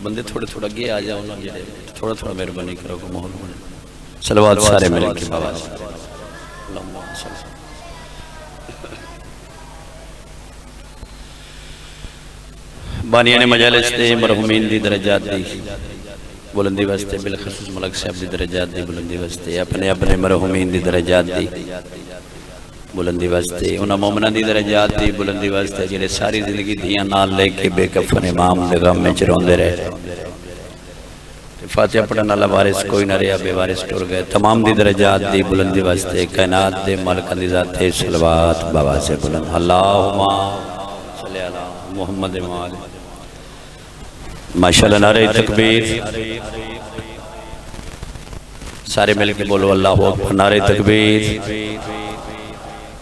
बंदे थोड़े थोड़ा अगे आ जाओ ना, जेडे थोड़ा थोड़ा मेहरबानी करो को माहौल बने। सलवात सारे मिल के बाबा बानिया ने मजालिस दे मरहुमीन दी दरजात दी बुलंदी वास्ते, बिलखसूस मलक साहब दी दरजात दी बुलंदी वास्ते, अपने अपने मरहुमीन दी दरजात दी बुलंदी वास्ते, उन्हां मोमना दी दरजात दी बुलंदी वास्ते जिहड़े सारी जिंदगी धियां नाल लेके बेकफन इमाम दे गम विच रोंदे रहे। फातिहा पढ़न वाला वारिस कोई ना रहा, बेवारिस टुर गए। तमाम दी दरजात दी बुलंदी वास्ते कायनात दे मालिक दी ज़ात सलवात बाबा से बुलंद। अल्लाहुम्मा सल्ली अला मुहम्मद वाल माशाअल्लाह। नारे तकबीर सारे मिल के बोलो अल्लाहु अकबर। नारे तकबीर,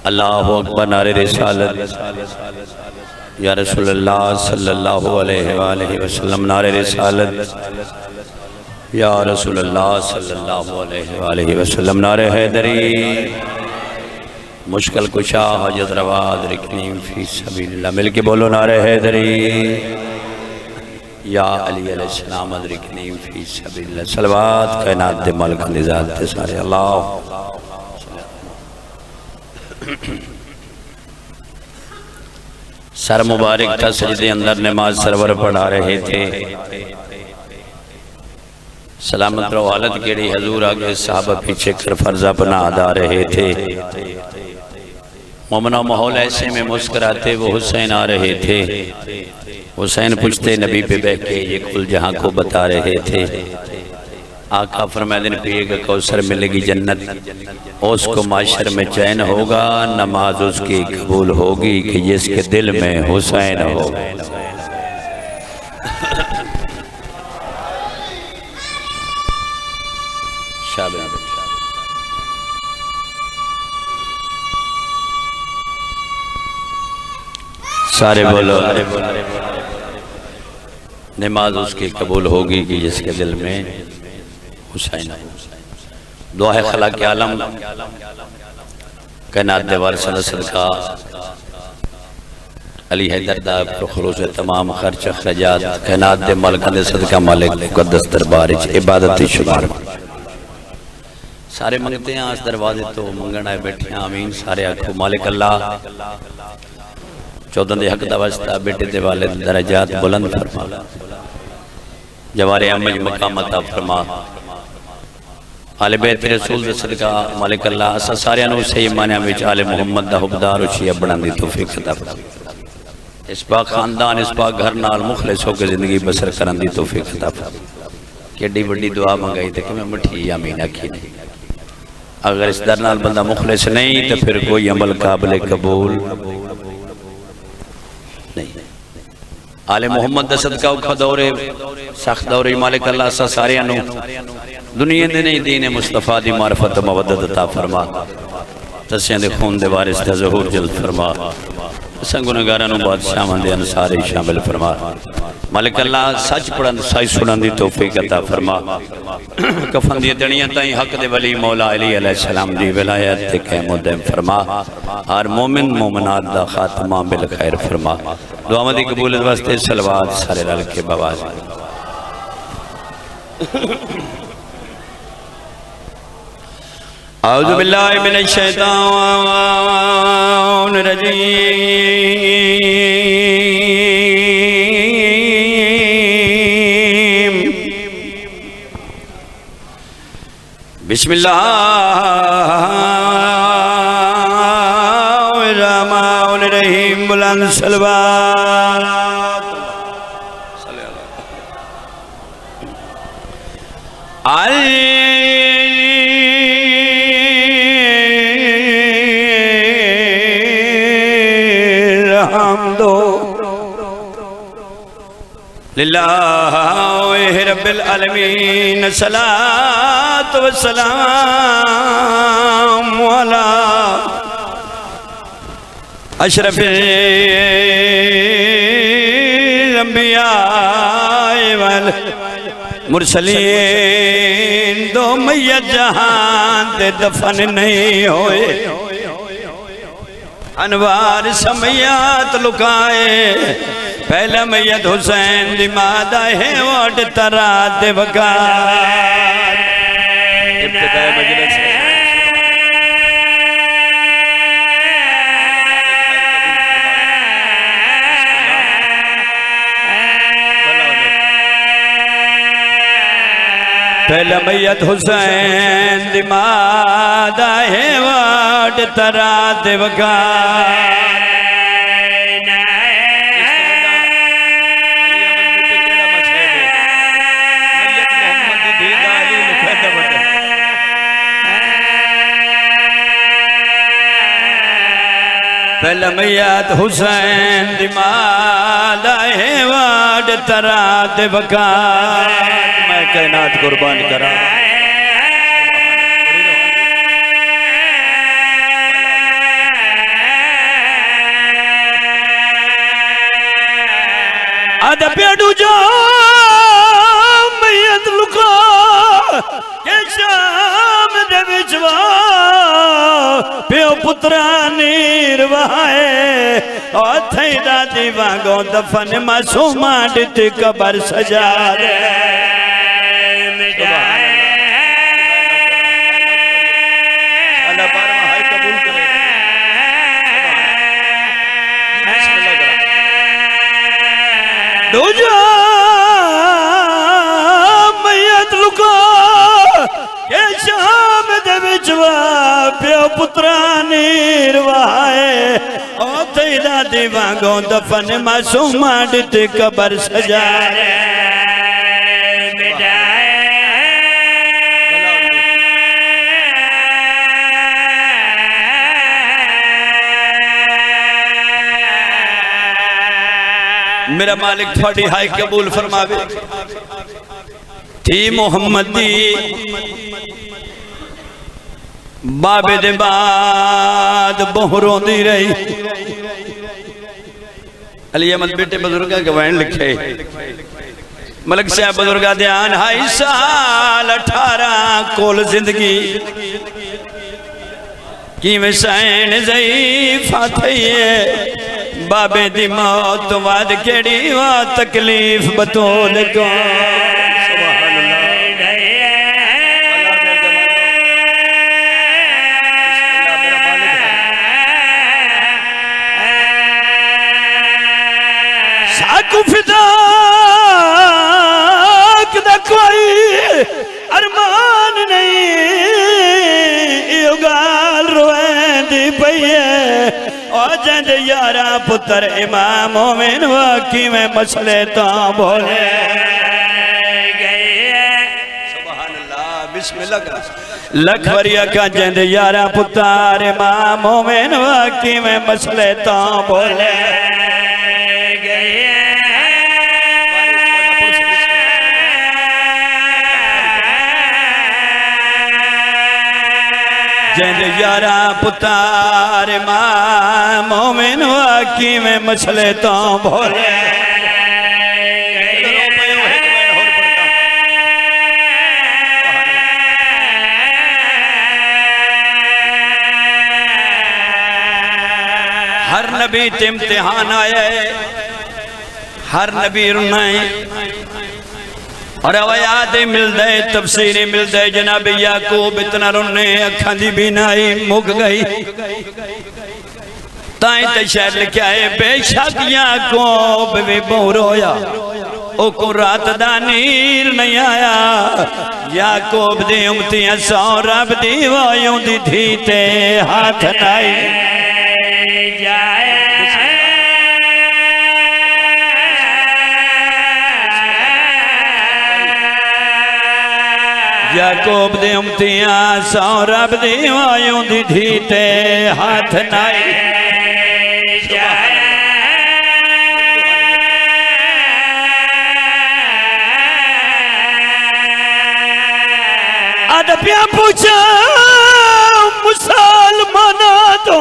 अल्लाहु अकबर। नारे रिसालत या रसूलुल्लाह सल्लल्लाहु अलैहि वसल्लम। नारे रिसालत या रसूलुल्लाह सल्लल्लाहु अलैहि वसल्लम। नारे हैदरी मुश्किल कुशा हजत रवा रिकनी फी सबीलिल्लाह। मिल के बोलो नारे हैदरी या अली अलैहिस्सलाम अदरिकनी फी सबीलिल्लाह। सलवात कायनात दे मालिक दी ज़ात ते सारे अल्लाह। सर मुबारक था सजदे अंदर नमाज सरवर पढ़ा रहे थे। सलामत रहो हालत केड़ी, हजूर आगे साहब पीछे कर फर्ज अपना अदा रहे थे। मोमना माहौल ऐसे में मुस्कुराते वो हुसैन आ रहे थे। हुसैन पूछते नबी पे बैठ के ये कुल जहां को बता रहे थे। आका फरमाते हैं पिएगा कौसर मिलेगी जन्नत, उसको माशर में चैन होगा, नमाज उसकी कबूल होगी कि जिसके दिल में हुसैन हो। सारे बोलो नमाज उसकी कबूल होगी कि जिसके दिल में हुसैन हो। दुआ है खला के आलम कायनात देवार सदका अली हैदर दा खरूज तमाम खर्च अखराजात कायनात दे मालिक दे सदका मालिक मुकद्दस दरबार च इबादत दी शुमार। सारे मंगते हैं इस दरवाजे तो मंगण आए बैठे हैं। आमीन सारे आखो मालिक अल्लाह 14 दे हक दा वास्ता बेटे दे वाले दरजात बुलंद फरमा, जवारे अमज मकाम अता फरमा। आले बैत रसूल दे सदका मालिक अल्लाह असा सारियां नूं सही मानियां विच आले मुहम्मद दा हुबदार उचिया बनन दी तौफीक अता फरमा। इस पाक खानदान इस पाक घर नाल मुखलिस होकर जिंदगी बसर करन दी तौफीक अता फरमा। केडी बड़ी दुआ मंगाई ते कि मैं मिठी आमीन आखी नहीं। अगर इस दर नाल बंदा मुखलिस नहीं तो फिर कोई अमल काबिल कबूल नहीं। आले मुहम्मद दा सदका औखा दौरे सख्त दौरे मालिक अल्लाह सा सारियां नूं दुनिया दे नहीं दीन मुस्तफा दी मार्फत मवद्दत अता फरमा। तसियां दे खून दे वारिस दा ज़हूर जल्द फरमा। असां गुनहगारां नूं बादशाहां दे अंसार शामिल फरमा। मालिक अल्लाह सच पढ़न सच सुनन दी तौफीक अता फरमा। कफन दी दणियां ताईं हक दे वली मौला अली अलैहिस्सलाम दी विलायत ते क़यामत दे फरमा। हर मोमिन मोमिनात दा खात्मा बिल खैर फरमा। दुआवां दी कबूलियत वास्ते सलवात सारे रल के बवाज। औज़ु बिल्लाहि मिनश शैतानिर रजीम। बिस्मिल्लाहिर्रहमानिर्रहीम। बुलंद सलवात लिल्लाहि रब्बिल आलमीन। सलात व सलाम अला अशरफिल अंबिया वल मुरसलीन। दो मैयत जहान ते दफन नहीं होए, अनवार समयात लुकाए पहला मैयत हुसैन दी मादा है वोट तरा देवकार इब्तिदाए मजलिस पहला मैयत हुसैन दी मादा है वोट तरा देवकार पहला मैयत हुसैन दी मादा है वाड तरा देवकार मैं कायनात कुर्बान करा आदा पेड़ू जो मैयत लुका के शाम दे विचवा प्यो पुत्रा निर्वाए ओथे दादी वांगो दफन मासूमा दिती कबर सजा दे अल्लाह बारवा हाय कबूल करे दूजा मैयत लुका के शाम दे विचवा प्यो पुत्रा निर्वाए ओथे दादी वांगो दफन मासूमा दिती कबर सजा मेरा मालिक थोड़ी हाय कबूल फरमावे थी मोहम्मदी बाबे दे बाद बहु रोंदी रही अली अहमद बेटे बुजुर्गा गवान लिखे मलक साहब बुजुर्गा ध्यान हाई साल 18 कोल जिंदगी कि में सैन ज़ईफ़ा थई बाबे दी मौत बाद केड़ी वा तकलीफ बतौल को कोई अरमान नहीं गाल रोएंदी पई है और जंद यारा पुत्र इमाम मोमिन वाकी में मसले तो बोले सुभान अल्लाह बिस्मिल्लाह लख वरिया का जंद यारा पुत्र इमाम मोमिन वाकी में मसले तो बोले जंद यारा पुतार मां मोमिन वाकी में मसले तो भोले हर नबी ते इम्तिहान आए हर नबी रुनाए और अवयाद मिलदे तफसीर मिलदे जनाब याकूब इतना रोने अखां दी बीनाई मुक गई ताई ते शायद लिखा है बेशक याकूब भी बहु रोया ओ को रात दा नीर नहीं आया याकूब दी उम्मतियां सौ रब दी वायों दी थी ते हाथ नाई जाए याकूब दे उम्मतियां सौ रब दी वायों दी थी ते हाथ नाई अदबिया पूछा मुसलमाना तो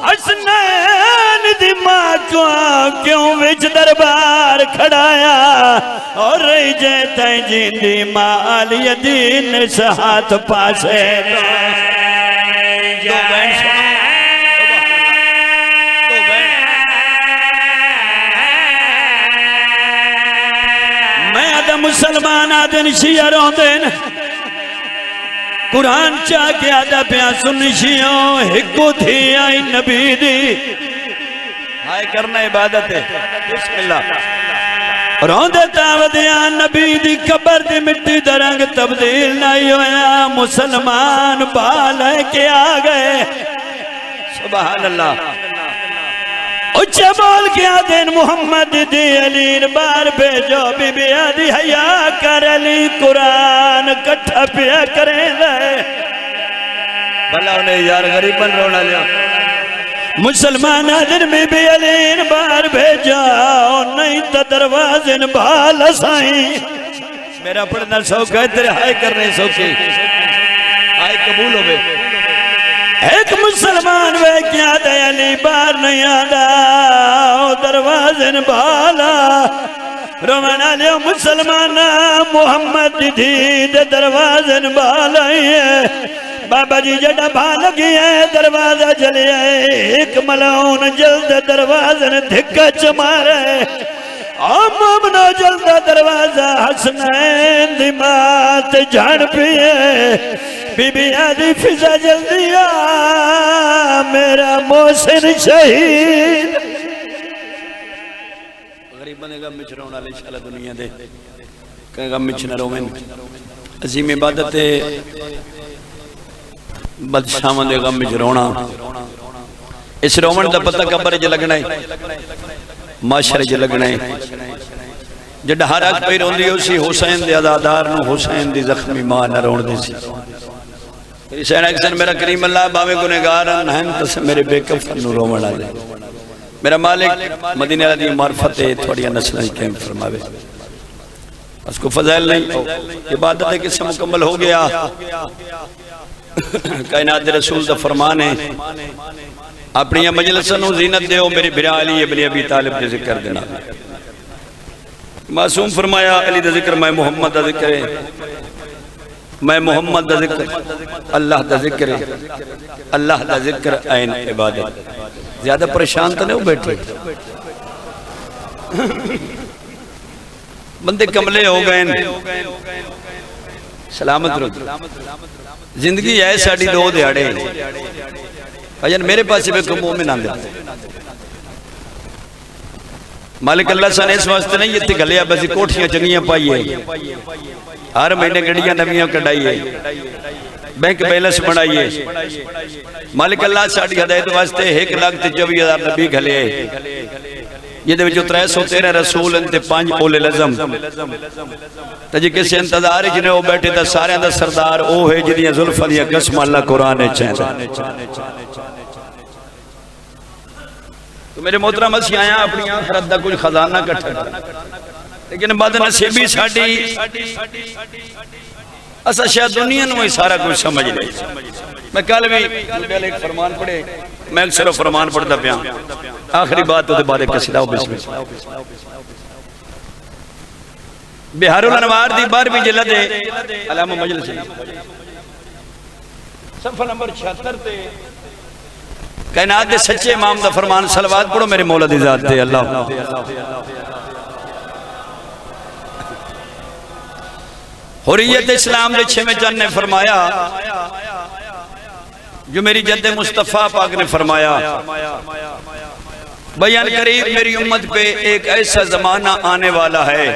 हसनैन दी मां को क्यों विच दरबार खड़ाया और रही जे तई जिंदी माल यदीन साथ पासे मुसलमान आदन शिया रोंदे न कुरान चा के आदा पिया सुन शियो हिकु थी आई नबी दी हाय करना इबादत है बिस्मिल्लाह रोंदे तावदिया नबी दी कबर दी मिट्टी दा रंग तब्दील नहीं होया मुसलमान बाल के आ गए सुभान अल्लाह उच्चे बोल के आदेन मोहम्मद दी अलीन बार भेजो बीबी आदि हया कर अली कुरान कट्ठा पिया करें भला उन्हें यार गरीबन रोना लिया मुसलमान आदिन बीबी अलीन बार भेजा नहीं तो दरवाजे बाल साई मेरा पढ़ना शौक है तेरे हाय करने सौखे हाय कबूल हो गए एक मुसलमान वे क्या दयाली बार नहीं आदा दरवाजे बाला रोमना लियो मुसलमान मोहम्मद दी दे दरवाजे बाला बाबा जी जड़ा भा लगी है दरवाजा चले एक मलाउन जल्द दरवाजे धिक्का चमारे मोमनो जल्द दरवाजा हसनैन दी मात झाड़ पिए बीबी आदि फिजा जल्दी आ मेरा मोहसिन शहीद गरीब बनेगा मिचरों वाले शाला दुनिया दे कहेगा मिच न रोवें अजीम इबादत है बदशाम देगा मिचरोना इस रोवन दा पता कब्र च लगना है माशरे च लगना है जड़ा हर अख पे रोंदी उसी हुसैन दे अदादार नु हुसैन दी जख्मी मां न रोण दी सी हुसैन अक्सर मेरा करीम अल्लाह बावे गुनहगार हैं तो मेरे बेकफन नु रोवण आले मेरा मालिक मदीने दी मार्फत है थोड़ी नस्लें कायम फरमावे उसको फजाइल नहीं इबादत के से मुकम्मल हो गया कायनात दे रसूल दा फरमान है अपनी मजलिस नु जीनत देओ मेरे बिरा अली इब्न अबी तालिब दे जिक्र देना मासूम फरमाया अली दा जिक्र मैं मोहम्मद दा जिक्र है मैं मोहम्मद दा जिक्र अल्लाह दा जिक्र अल्लाह दा जिक्र ऐन इबादत ज्यादा परेशान तो नहीं बैठे बंदे कमले हो गए सलामत रहो जिंदगी है साड़ी दो दिहाड़े भजन मेरे पास भी मोमिन आंदे मालिक अल्लाह सन इस वास्ते नहीं इतने गलिया बस कोठियां चंगियां पाइए हर महीने गड्डियां नवियां कढ़ाइए बैंक बैलेंस बनाइए मालिक अल्लाह साड़ी हदायत वास्ते 1,24,000 नबी घले ये 313 रसूल 5 ओले लज़म तो जी किसी इंतजार जिन्हें वो बैठे तो सारे दा सरदार वो है जिन्हें जुल्फां दी कसम अल्लाह कुरान ने चाहता तो मेरे मोहतरम असीं आया अपनी आखिरत दा कुछ खजाना इकट्ठा लेकिन बदनसीबी साडी असा शायद दुनिया में सारा कुछ समझ नहीं मैं कल भी पहले एक फरमान पढ़े मैं अक्सर फरमान पढ़ता पाया आखिरी बात तो बारे कसीदा बिस्मिल्लाह बिहारुल अनवार दी 12वीं जिल्द है अलामा मजलिस सफ़ा नंबर 76 ते कायनात दे सच्चे इमाम दा फरमान सलवात पढ़ो मेरे मौला दी जात ते अल्लाह हुर्रियत इस्लाम दे 6वें चंद ने फरमाया जो मेरी जद्दे मुस्तफ़ा पाक ने फरमाया बयान करीब मेरी उम्मत पे एक ऐसा जमाना आने वाला है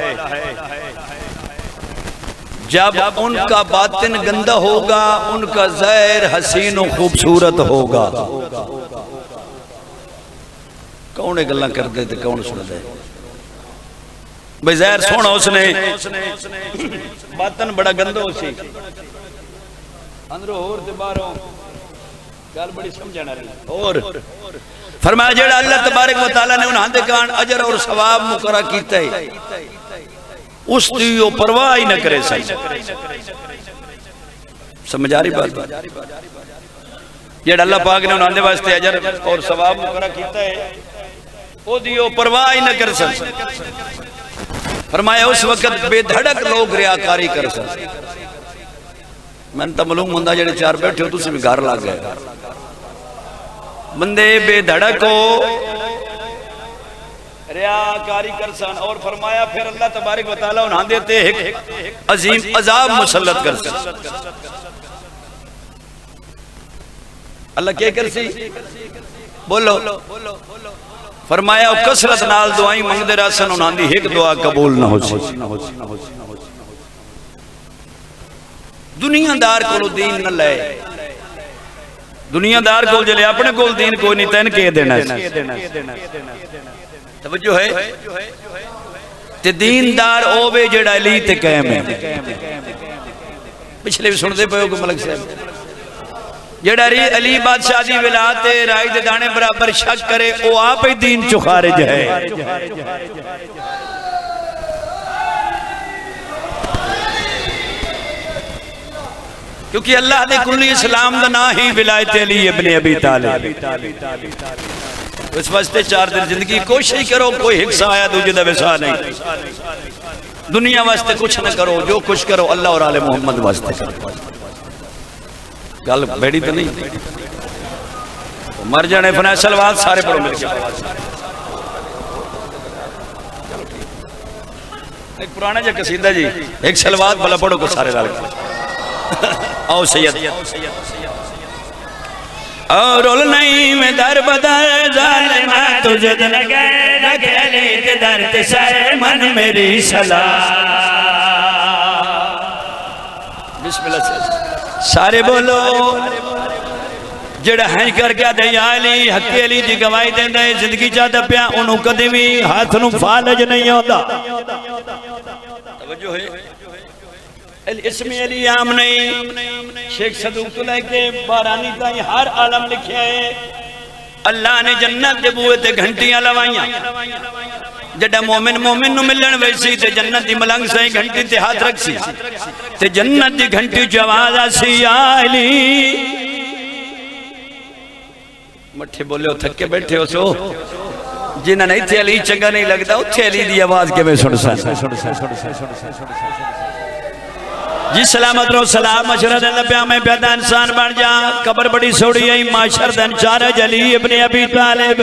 जब उनका बातिन गंदा होगा उनका ज़ाहिर हसीन और खूबसूरत होगा कौन गल्ला करते थे कौन सुनते भाई ज़ाहिर सोना उसने बातन बड़ा गंदा हो सी अंदरों होर ते बाहरों गल बड़ी समझना रही और फरमाया जेड़ा अल्लाह तबारक व तआला ने उन्हां दे कान अजर और सवाब मुकर्रर कीता है उस दी ओ परवाह ही न करे सन समझ आ रही बात जेड़ा अल्लाह पाक ने उन्हां दे वास्ते अजर और सवाब मुकर्रर कीता है ओ दी ओ परवाह ही न कर सन फरमाया उस वक्त बेधड़क लोग रियाकारी कर सन मैं तो मालूम हुंदा जेड़े चार बैठे हो तुसीं भी घर लग गए बंदे बेधड़क हो रियाकारी कर सन और फरमाया फिर अल्लाह तबारक व तआला उन्हां देते एक अजीम अजाब मुसल्लत कर सन। अल्लाह क्या कर सी बोलो फरमाया कसरत नाल दुआई मंगदे रहसन उन्हां दी एक दुआ कबूल ना हो सी। दुनियादार कोलो दीन न ले, दुनियादार को जले अपने कोल दीन कोई नहीं तैन के देना तवज्जो है ते दीनदार ओवे जेड़ा अली ते कायम है। पिछले भी सुनते पे हो मलक साहब जेड़ा अली बादशाह दी विलायत ते राई दे दाने बराबर शक करे ओ आप ही दीन चो खारिज है। क्योंकि अल्लाह ने कुल्ली इस्लाम का ना ही विलायत अली इब्ने अबी तालिब। इस वास्ते 4 दिन जिंदगी कोशिश करो कोई हिस्सा आया दूजे का विसा नहीं। दुनिया वास्ते कुछ न करो, जो कुछ करो अल्लाह और आले मोहम्मद वास्ते करो। गल बेड़ी तो नहीं मर जाने फना सलवात सारे पढ़ो मिल गया। एक पुराना जो कसीदा जी एक सलवात भला पढ़ो को सारे लाल आओ सैयद और नहीं में दर बदर जालिमा तुझे दिन गए रखेले के दर ते सर मन मेरी सलाह। बिस्मिल्लाह से सारे बोलो जेड़ा है करके दया अली हके अली दी गवाही देंदा है जिंदगी चा दबिया ओनू कदे भी हाथ नु फालज नहीं आंदा। तवज्जो है इसमें अली आम नहीं शेख सदूक तो लेके बारानी ताई हर आलम लिखे है। अल्लाह ने जन्नत दे बूहे ते घंटियां लवाइयां जड़ा मोमिन मोमिन नु मिलन वैसी ते जन्नत दी मलंग सही घंटी ते हाथ रखसी ते जन्नत दी घंटी च आवाज आसी या अली। मठे बोले थके बैठे हो सो जिन्हां ने इत्थे अली चंगा नहीं लगदा उत्थे अली दी आवाज किवें सुन सन। जी सलामत रो सलाम मशरद नबिया में पैदा इंसान बन जा कब्र बड़ी सोड़ी आई माशर दिन चार अली इब्ने अबी तालिब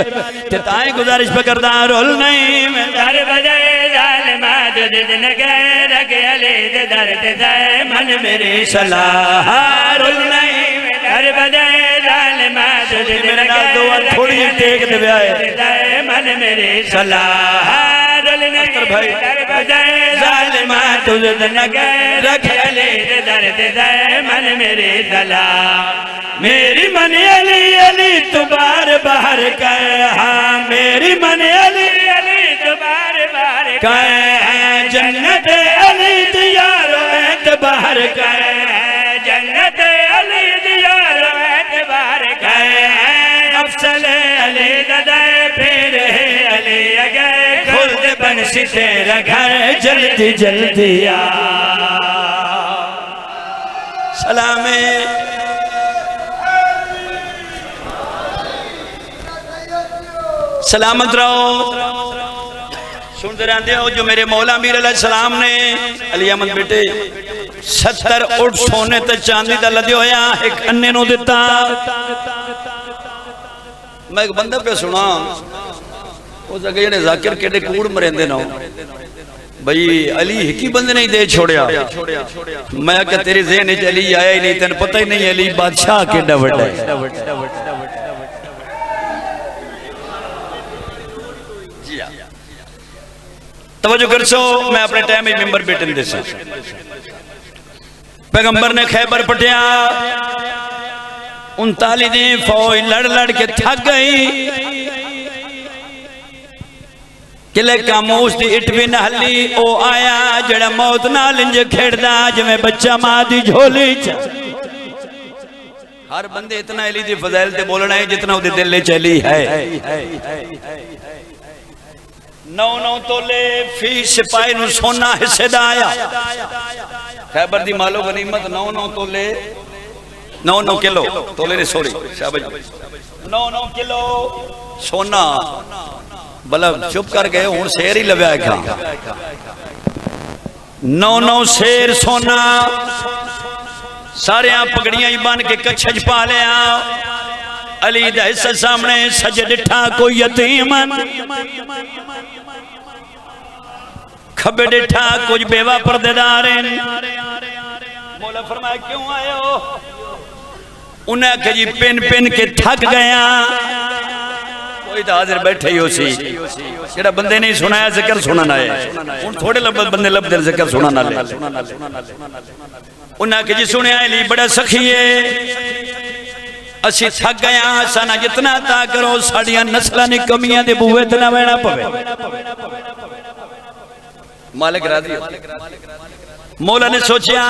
ते ताए गुजारिश पे करदा रोल नहीं मैं दर बजे जालिमा तुझे दिन गए रखे अली दे दर ते जाए मन मेरी सलाह। रोल नहीं मैं दर बजे जालिमा तुझे दिन गए थोड़ी टेक दे जाए मन मेरी सलाह। रोल नहीं भाई दर बजे जालिमा तुझे दिन गए रखे अली दे दर ते जाए मन मेरी सलाह। मेरी मन अली अली तू बार बार कह हाँ मेरी मन अली अली तू बार बार कह जन्नत अली दियारो एतबार कह जन्नत अली दियारो एतबार कह अफसल अली ददाए फिर अली अगे खुद बन सी तेरा घर जल्दी जल्दी आ। सलामे सलामत रहो सुनते रहते हो जो मेरे मौला मीर अलैहिस्सलाम ने अली अहमद बेटे 70 उठ सोने ते चांदी दा लदे होया एक अन्ने नु दिता। मैं एक बंदा पे सुना उस जगह जेडे जाकिर केडे कूड़ मरेंदे ना भाई अली एक ही बंदे नहीं दे छोड़या। मैं क्या तेरे ज़हन च अली आया ही नहीं तेन पता ही नहीं अली बादशाह केडा बड़ा है। तवज्जो कर सो मैं अपने टाइम में मेंबर बेटन दे सा पैगंबर ने खैबर पटिया 39 दिन फौज लड़ लड़ के थक गई किले कामूस दी इट भी न हली ओ आया जड़ा मौत नाल इंज खेड़दा जिवें बच्चा मां दी झोली च। हर बंदे इतना अली दी फज़ाइल ते बोलना है जितना उदे दिल च अली है। 9-9 तोले फी सिपाही नु सोना हिस्से दा आया खैबर दी मालो गनीमत 9-9 तोले 9-9 किलो तोले ने सॉरी शाबाश 9-9 किलो सोना भला चुप कर गए हूं शेर ही लव्या है 9-9 शेर सोना सारे पगड़ियां ही बन के कच्छ च पा लिया। अली दा हिस्सा सामने सज डिठा कोई यतीम, खबे डिठा कुछ बेवा पर्देदार। मौला फरमाया क्यों आए हो? उन्हें आखिया जी पिन पिन के थक गया। कोई तो हाजिर बैठे ही हो सी जेड़ा बंदे नहीं सुनाया जिक्र सुनना है। हुण थोड़े बंदे लभदे जिक्र सुनना ले। उन्हें आखिया जी सुनिया अली बड़ा सखी है, असी थक गया, साना जितना ता करो साड़ियां नस्लां नी कमियां दे बूहे ते ना बहना पवे। मालिक राजी हो। मौला ने सोचा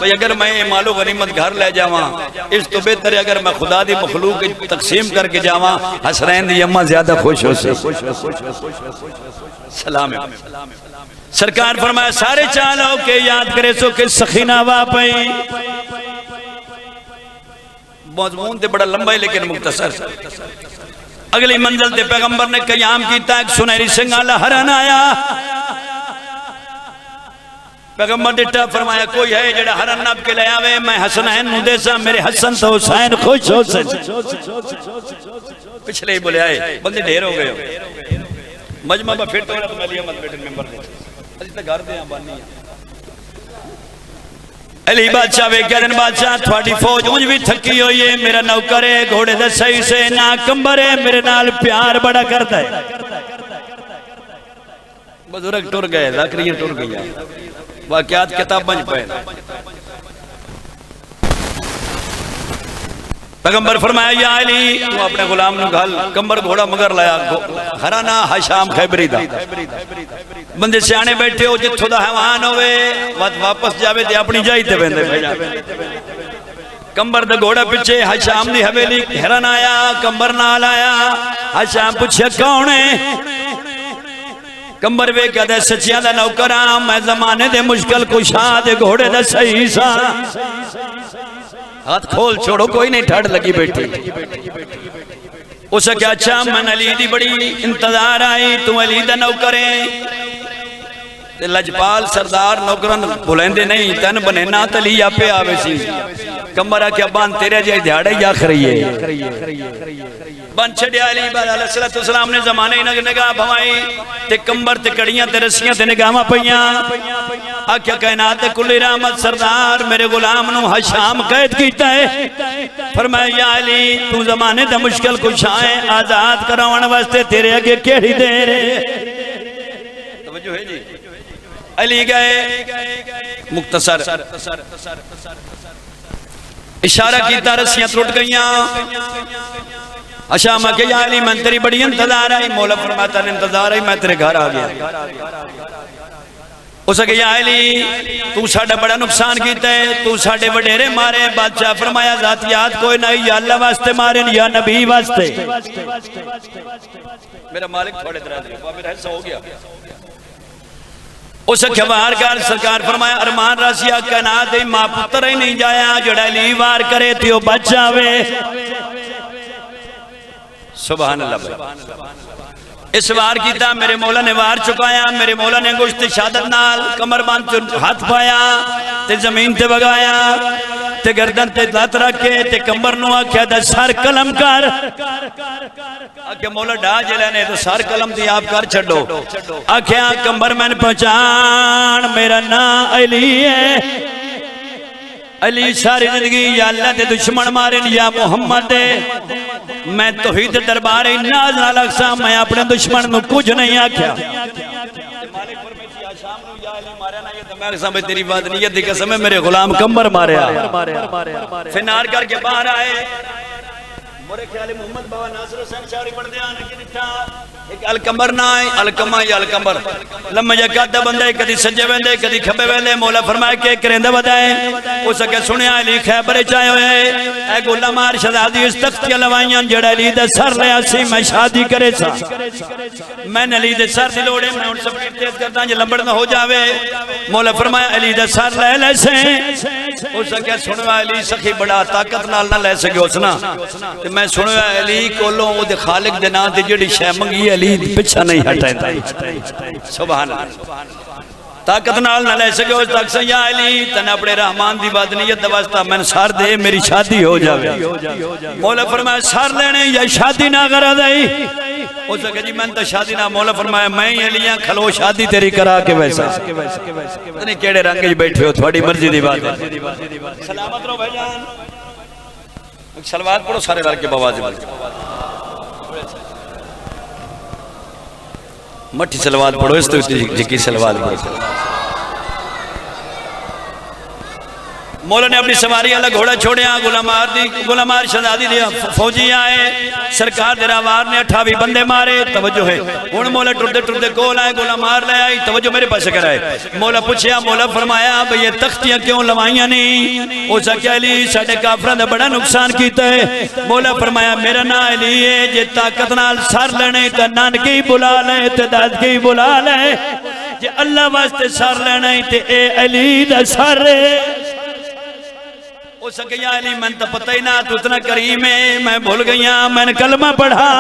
भाई अगर मैं मालो गनीमत घर ले जावा, इस तो बेहतर अगर मैं खुदा दी मखलूक तकसीम करके जावा, हसनैन दी अम्मा ज्यादा खुश हो सी। सलाम सरकार फरमाया सारे चालो के याद करे सो के सखीना वापई। मजमून ते बड़ा लंबा है लेकिन मुख्तसर। अगली मंजिल ते पैगंबर ने कयाम कीता, एक सुनहरी सिंगाला हरन आया। पैगंबर डिठा फरमाया कोई है जेड़ा हरन नब के ले आवे, मैं हसनैन नु देसा, मेरे हसन तो हुसैन खुश हो सन। पिछले ही बोले आए बंदे ढेर हो गए। मजमा में फिर तो मलिया मत बैठे मेंबर ने अजी तक घर दे बानी। अली बादशाह वे कहन बादशाह थोड़ी फौज उंज भी थकी हुई है, मेरा नौकर है घोड़े दे सही से ना कंबर है, मेरे नाल प्यार बड़ा करता है। बुजुर्ग टुर गए, लकड़ियां टुर गई, वाकयात किताबां च पे। पैगंबर फरमाया या अली तू अपने गुलाम नु घल, कंबर घोड़ा मगर लाया, हराना हशाम खैबरी दा। बंदे सियाने बैठे हो, जिथों दा हैवान होवे वापस जावे ते अपनी जाई ते बेंदे भेजा। कंबर दे घोड़ा पिछे हशाम दी हवेली हरन आया, कंबर नाल आया। हशाम पूछे कौन है? कंबर वे कहते सच्चियां दा नौकर हां, मैं जमाने दे मुश्किल कुशा दे घोड़े दा सही सा। हाथ खोल छोड़ो, कोई नहीं ठड़ लगी बैठी। उसे क्या अच्छा मैं अली दी बड़ी इंतजार आई, तू अली दा नौकर है। लजपाल सरदार नौकरन बुलेंदे नहीं, तन बने ना तली आपे आवे सी। कंबर आख्या बन तेरे जे दिहाड़े ही आखरी है। बन छड़िया अली अलैहिस्सलाम ने जमाने ही निगाह भवाई ते कंबर ते कड़ियां ते रस्सियां ते निगाहां पईयां। आख्या कायनात ते कुल्ली रहमत सरदार मेरे गुलाम नु हशाम कैद कीता है। फरमाया या अली तू जमाने दा मुश्किल कुशा है, आजाद कराउण वास्ते तेरे अगे केड़ी देर है। तवज्जो है जी। अली गए मुख्तसर इशारा कीता, रस्सियां टूट गईयां। अच्छा मैं क्या अली मैं तेरी बड़ी इंतजार आई। मौला फरमाता ने इंतजार आई, मैं तेरे घर आ गया। उसे कहा अली तू साडा बड़ा नुकसान किया है, तू साडे वडेरे मारे। बादशाह फरमाया जातियात कोई नहीं, या अल्लाह वास्ते मारे या नबी वास्ते। मेरा मालिक थोड़े तरह मेरा हिस्सा हो गया। उस खबर कर सरकार फरमाया अरमान रासिया कायनात दे मां पुत्र ही नहीं जाया, जड़ा अली वार करे ते ओ बच जावे। सुभान अल्लाह। इस वार कीता, मेरे मौला ने वार चुकाया। मेरे मौला ने अंगुश्त शहादत नाल कमर बांध हाथ पाया ते जमीन ते बगाया ते गर्दन ते लत रख के ते कंबर नु आख्या दा सर कलम कर। आख्या मौला डा जिले ने तो सर कलम दी आप कर छड़ो। आख्या कंबर मैंने पहचान, मेरा नाम अली है। अली सारी जिंदगी या अल्लाह दे दुश्मन मारे या मोहम्मद दे। मैं तौहीद दरबार नाज नाल अक्सा, मैं अपने दुश्मन को कुछ नहीं आख्या। तेरी बात नहीं है कसम है, मेरे गुलाम कंबर मारिया। फिर नार करके बाहर आए। मोरे ख्याल मोहम्मद बाबा नासिर हुसैन शारी पढ़दे आन कि दिखा एक अलकमर ना है, अलकमा या अलकमर लम्मा या कादा बंदा है, कदी सज्जे वेंदे कदी खब्बे वेंदे। मौला फरमाया के करेंदा बताए। उस के सुनया अली खैबर च आए होए, ए गुलामार शहजादी इस तख्तियां लवाइयां जड़ा अली दे सर लिया सी, मैं शादी करे सा। मैं अली दे सर दी लोड़े, मैं हुन सब तेज करदा जे लंबड़ ना हो जावे। मौला फरमाया अली दे सर ले ले से। उस के सुनवा अली सखी बड़ा ताकत नाल ना ले सके उसना। ते मैं सुनया अली कोलों ओदे खालिक दे नाम ते जेड़ी शै मंगी अली पीछा नहीं हटांदा। सुभान अल्लाह। ताकत नाल ना ले सके उस तक से या अली तने अपने रहमान दी बदनीयत दा वास्ता मैंने सर दे मेरी शादी हो जावे। मौला फरमाया सर लेने या शादी ना करा दे। उस कहा जी मैंने तो शादी ना। मौला फरमाया मैं ही अलियां खलो शादी तेरी करा के वैसा नहीं केड़े रंग च बैठे हो थोड़ी मर्जी दी बात है। सलामत रहो भाईजान। सलवात पढ़ो सारे रल के बवाज़ मठी सलवात पढ़ो इस तो जिकी सलवात पढ़ो। मौला ने अपनी सवारी वाला घोड़ा छोड़िया गुलामार शहजादी दिया फौजी आए सरकार दे रावार ने 28 बंदे मारे। तवज्जो है हुण मौला टुरदे टुरदे कोल आए गुलामार ले आई। तवज्जो मेरे पास कराए। मौला पूछया मौला फरमाया भाई ये तख्तियां क्यों लवाइयां नहीं। उस आख्या अली साडे काफरां दा बड़ा नुकसान कीता है। मौला फरमाया मेरा नाम अली है जे ताकत नाल सर लेने ते नानके ही बुला ले ते दादके ही बुला ले। जे अल्लाह वास्ते सर लेना ते ए अली दा सर उस गया अली मैंने तो पता ही ना तू इतना करीम है मैं भूल गई मैंने कलमा पढ़ा।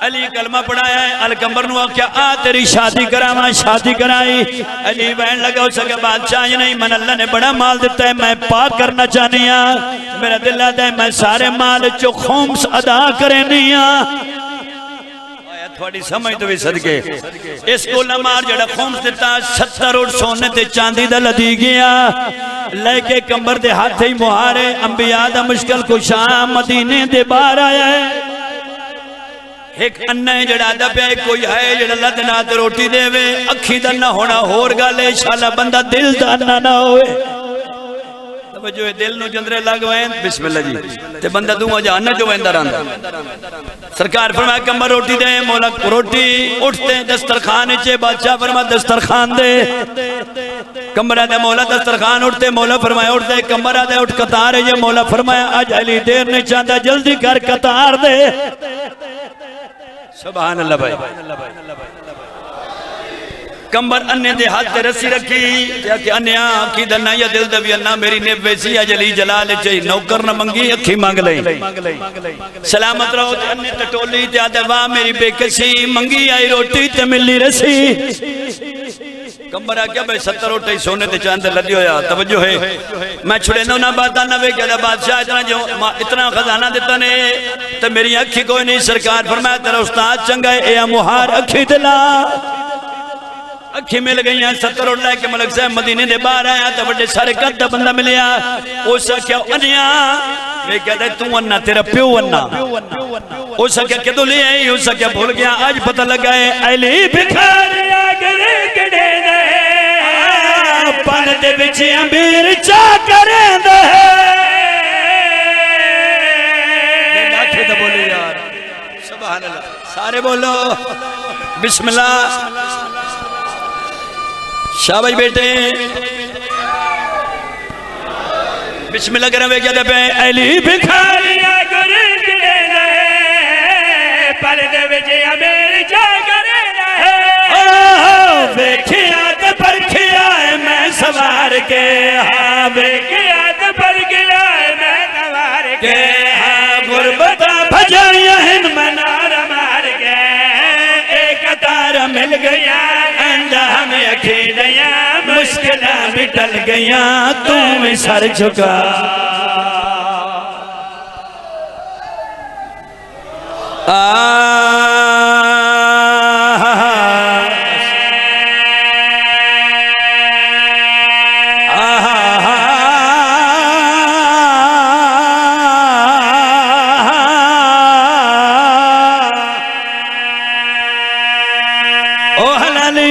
अली कलमा पढ़ाया अलकंबर नु आख्या आ तेरी शादी करावा। शादी कराई। अली बहन लगा उस बादशाह नहीं मन अल्लाह ने बड़ा माल दिता है मैं पाक करना चाहनी हाँ। मेरा दिल आता है मैं सारे माल चो खुम्स अदा करनी हाँ। थोड़ी समझ तो भी सदके इस गुलामार जड़ा खुम्स दिता 70 उठ सोने ते चांदी दा लदी गया। लेके कंबर दे हाथ ही मुहारे अंबिया दा मुश्किल कुशा मदीने दे बाहर आया है। एक अन्ना जड़ा दा पे कोई है जड़ा लद ना ते रोटी देवे अखी दा ना होना होर गल है शाला बंदा दिल दा ना होए। जो दिल नु जंदरे लग गए बिस्मिल्लाह जी ते बंदा दूआ जहान जो वेंदा रहंदा। सरकार फरमाया कंबर रोटी दे। मौला रोटी उठते दस्तरखान चे बादशाह फरमा दस्तरखान दे। कंबरा दे मौला दस्तरखान उठते। मौला फरमाया उठते कंबरा दे उठ कतार है। ये मौला फरमाया आज अली देर नहीं चाहता जल्दी कर कतार दे। सुभान अल्लाह भाई। कंबर अन्ने दे हाथ ते रस्सी रखी कि अन्या आखी दना या दिल दबी अन्ना मेरी ने वैसी जली जलाल चाहिए नौकर न मंगी अखी मांग ले। सलामत रहो अन्ने टटोली ते आदे वाह मेरी बेकसी मंगी आई रोटी ते मिली रसी। कंबर आख्या भाई 70 रोटी सोने ते चांद लदी होया। तवज्जो है मैं छुड़े ना बात ना वे क्या बादशाह इतना जो इतना खजाना दिता ने ते मेरी अखी कोई नहीं। सरकार फरमाया तेरा उस्ताद चंगा है ए मुहार अखी दिला। अखी मिल गई 70 रोट लैके मलक साहब मदीने दे बाहर आया तो बड़े सारे कद दा बंदा मिलया। उस आख्या अन्या वे कहते तू अन्ना तेरा प्यो अन्ना। उस आख्या कदों ले आई। उस आख्या भूल गया आज पता लगा है अली भिखारिया गरे गड़े दे पन दे विच अमीर चा करे दे। आखे तो बोले यार सुभान अल्लाह सारे बोलो बिस्मिल्लाह। शाबाश बेटे बिस्मिल्लाह करें वे क्या पे अली भिखारिया गुरे गड़े दे पल दे विच अमीर चा करे दे। ओ वेखिया ते परखिया मैं सवार के हां वेखिया ते परखिया मैं सवार के हां गुरबता भजाया हिन मनार मार के एक तारा मिल गया हमें अखी दया मुश्किल भी टल गया तू में सर झुका।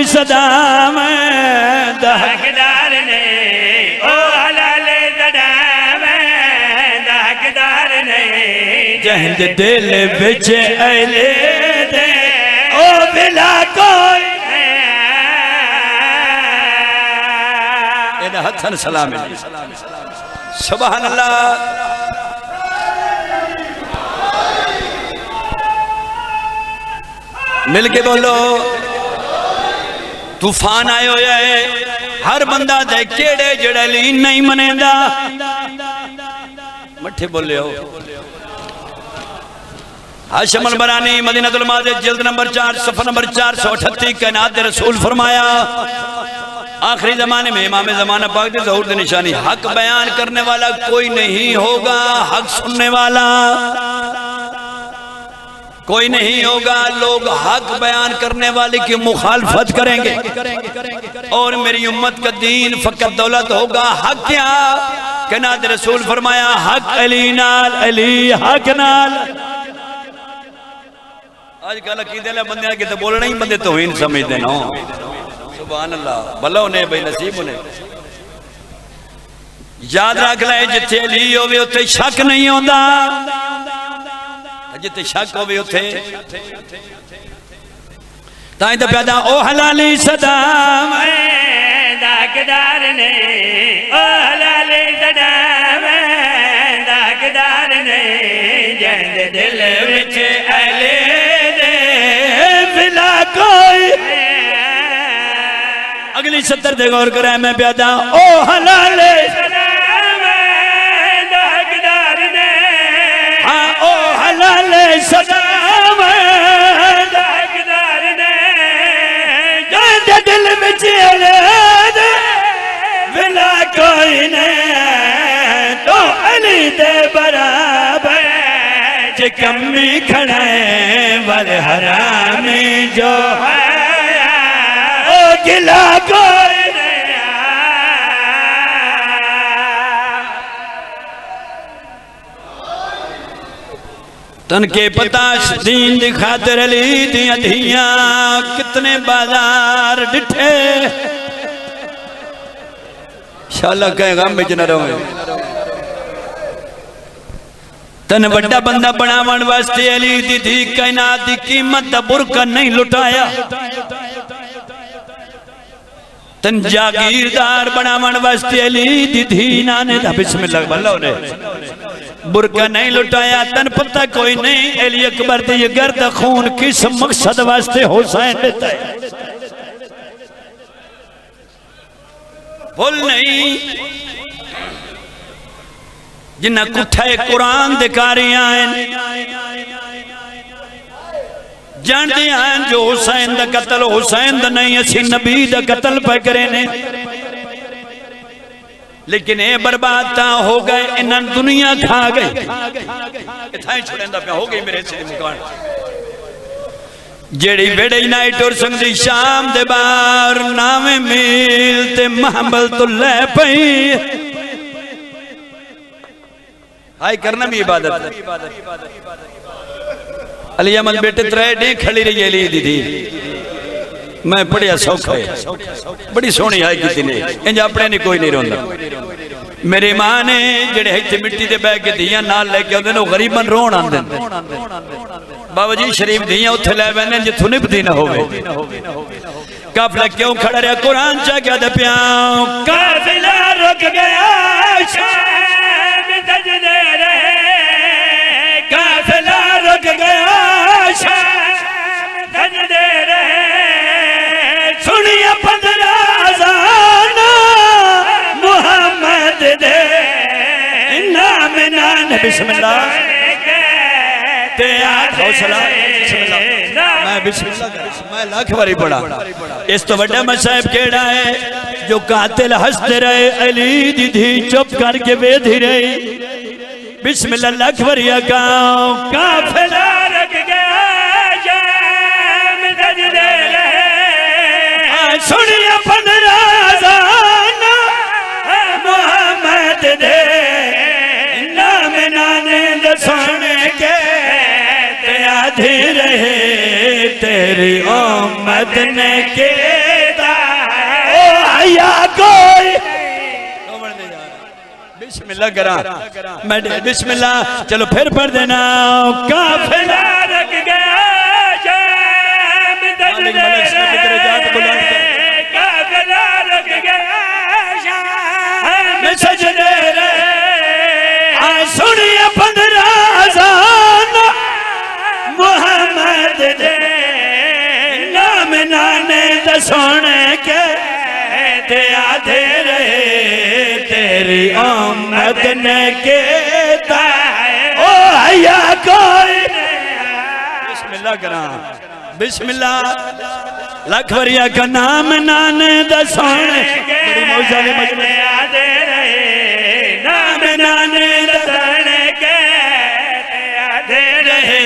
सदाम दहकदार ने ओ हलाले सदाम दहकदार ने जहद दिल बिच अले दे ओ बिला कोई एदा हसन सलाम सुभान अल्लाह। मिल के बोलो तूफान आयो है हर बंदा दे केड़े जड़े ली नहीं मनेंदा मठे बोले हो। हाशिम अल बरानी मदीनतुल माजिद जिल्द नंबर 4 सफ़ा नंबर 438 कायनात दे रसूल फरमाया आखिरी जमाने में इमाम ज़माना पाक के ज़हूर की निशानी, हक बयान करने वाला कोई नहीं होगा, हक सुनने वाला कोई नहीं होगा। लोग हक बयान करने वाले की मुखालफत करेंगे और मेरी उम्मत का दीन फकत दौलत होगा। हक क्या? कनात रसूल फरमाया, हक अली नाल, अली हक नाल। आजकल अकीदे बंदे के तो बोलना ही बंदे तौहीन समझते ना। सुभान अल्लाह, भला उन्हें भाई नसीब उन्हें। याद रख ले, जिथे अली होवे उत्थे शक नहीं होता, जिथे शक होवे उत्थे ताई तो पैदा ओ हलाली सदाम दागदार ने, ओ हलाली सदाम दागदार ने, जिंदे दिल विच अले दे फिला कोई। अगली सत्तर दे गौर करे, मैं प्यादा ओ हलाले सदाम दागदार ने, हाँ ओ हलाले सदाम दागदार ने, जिंदे दिल विच अले दे फिला कोई ने, तो अली दे बराबर जे कमी खड़ा है वल हरामी जो है, ओ गिला कोई नहीं। तन के पता दीन दी खातिर अली दियां धियां कितने बाजार डिठे, शाला कहेगा बिच न रहे। तन बड़ा बंदा बनावन वास्ते अली दी धी कायनात दी कीमत दा बुरका नहीं लुटाया। तन जागीरदार बनावन वास्ते अली दी धी नाने दा बिस्मिल्लाह भला ने बुरका नहीं लुटाया। तन पता कोई नहीं अली अकबर दे ये गर्द खून किस मकसद वास्ते हुसैन देता है, भूल नहीं। जिन्ना कुठे कुरान दे कारियां जानते हैं जो हुसैन दा कत्ल हुसैन दा नहीं, असी नबी दा कत्ल पे करे ने। लेकिन ये बर्बाद हो गए, इन्हां दुनिया खा गई, इथाई छुड़ेंदा पे हो गई मेरे से मुकान। जेड़ी वेड़े नाइट और संगदी शाम दे बार नावे मील ते महमल तो ले पई। हाय करना भी इबादत है। अली अहमद बेटे त्रै डे खड़ी रही अली दीदी, मैं पढ़िया सौखा है, बड़ी सोहनी हाय की ने, इंज अपने नहीं कोई नहीं रोंदा। मेरी मां ने जेड़े इत्थे मिट्टी दे बैग के दियां नाल लेके आंदे ने, गरीबन रोण आंदे ने। बाबा जी शरीफ दियां उत्थे ले बैठने जिथों निभदी ना होवे। काफिला क्यों खड़ा रहा? कुरान चा क्या दे पिया, काफिला रुक गया शाम सजदे रहे, काफिला रुक गया शाम सजदे रहे, सुनिए 15 अज़ान मुहम्मद दे नाम नान बिस्मिल्लाह ते हौसला बिस्मिल्लाह, मैं बिस्मिल्लाह मैं लाख बारी पढ़ा। इस तो बड़ा मसाइब केड़ा है जो कातिल हंसते रहे, अली दी धी चुप करके बेधी रही। बिस्मिल्लाह लाख बारी गाओ, काफिला रख गया शाम सजदे रहे, सुनिए 15 अज़ान मुहम्मद दे नाम नाने द सुन के आधे रहे, तेरी उम्मत ने केदा ओ आया कोई। बिस्मिल्लाह करा मैं, बिस्मिल्लाह चलो फिर पढ़ देना, काफिला रख गया शाम सजदे रहे, काफिला रख गया शाम सजदे रहे, सुनिए 15 अज़ान मुहम्मद दे नाम नाने द सुन के ते आधे रहे, तेरी उम्मत ने केदा ओ आया कोई। बिस्मिल्लाह करा बिस्मिल्लाह लख वरिया का नाम नाने दसोने बड़ी मौजा ने मजले आदे रहे नाम नाने दसने के आदे रहे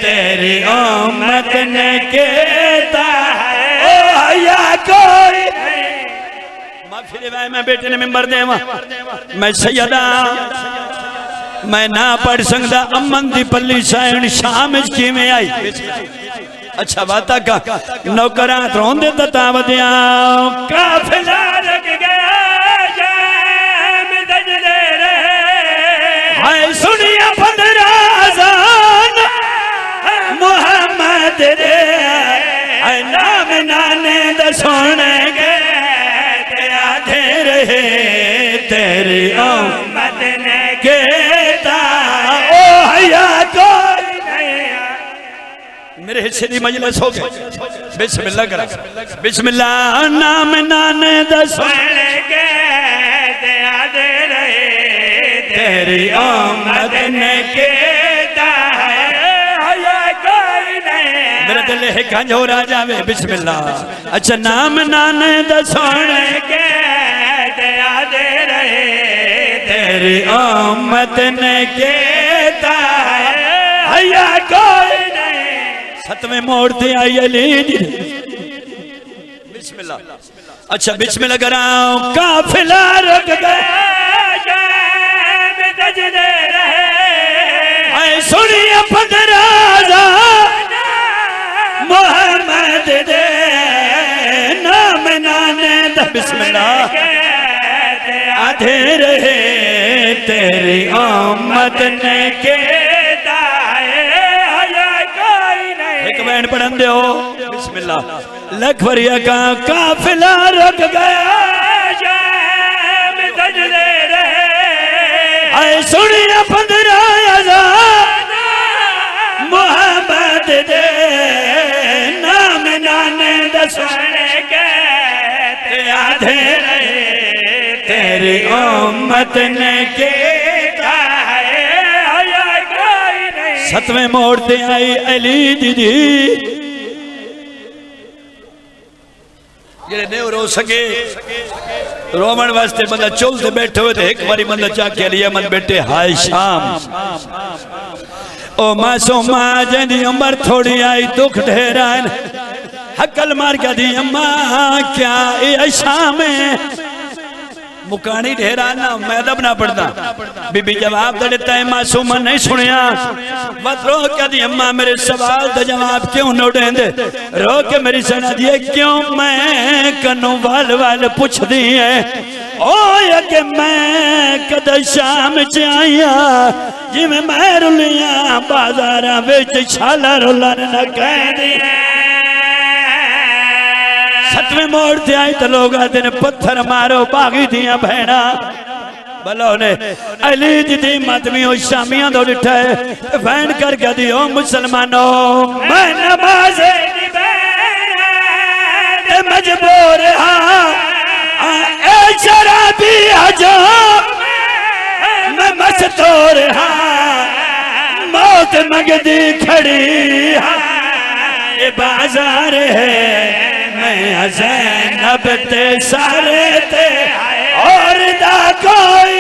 तेरी आमद ने कहता है ओ हया कोई माफी दे मैं बेटे ने मिंबर देवा मैं सैयदा मैं ना पढ़ सकता अमन दी पल्ली साइण शाम किवें आई अच्छा बाता का नौकरा रोंदे ता वधिया काफिला लग गया शाम दजले रहे हाय सुनिया 15 अज़ान मोहम्मद दे हाय नाम नाने दसोने के आधे रहे तेरी उम्मत ने कहता ओ हया कोई नहीं मेरे हिस्से दी मजलिस हो गई बिस्मिल्लाह करा बिस्मिल्लाह नाम नाने दसोने के आधे रहे तेरी आमद ने कहता है हया कोई नहीं मेरा दिल है कंजोरा जावे बिस्मिल्लाह अच्छा नाम नाने दसोने के आधे रहे तेरी आमद ने कहता है हया कोई नहीं सतवें मोड़ ते आई अली बिस्मिल्लाह अच्छा बिस्मिल्लाह कराओ काफिला रुक गया शाम दजले रहे हाय सुनिए 15 अज़ान मोहम्मद दे नाम नाने दा बिस्मिल्लाह आधे रहे तेरी आमद ने कहता है हया कोई नहीं एक बैंड पढ़न दो बिस्मिल्लाह लख वरिया का काफिला रुक गया शाम दजले रहे हाय सुनिए 15 अज़ान मोहम्मद दे नाम नाने दसने के आधे रहे तेरी उम्मत ने कहता है हया कोई नहीं सतवें मोड़ ते आई अली दीदी जेड़े नहीं रो सके रोमन वास्ते बंदा चुल ते बैठे हुए थे एक बारी बंदा चाके अली अहमद बैठे हाय शाम ओ मासूमा जंदी उम्र थोड़ी आई दुख ढेरा हकल मार गया दी अम्मा क्या ये शाम है मुकानी ढेरा ना मैं अदब ना पढ़ता बीबी जवाब दे देता है मासूमा नहीं सुनिया मत रो क्या दी अम्मा मेरे सवाल का जवाब क्यों न देंदे रो के मेरी सना दिए क्यों मैं कन्नू वाल वाल पूछ दी है ओ या के मैं कद शाम च आया जिवें मैं रुलिया बाजारा विच छाला रुलन न कह दी सतवें मोड़ ते आई तो लोग आते ने पत्थर मारो बागी दिया भैना भलो ने अली दी मातमी ओ शामियां दो डिठा है फैन कर गया दी ओ मुसलमानों मैं नमाज दी ते मजबूर हां ए शराबी हजो मैं मस्तूर हां मौत मंगदी खड़ी हां ये बाजार है मैं ज़ैनब ते सारे ते और दा कोई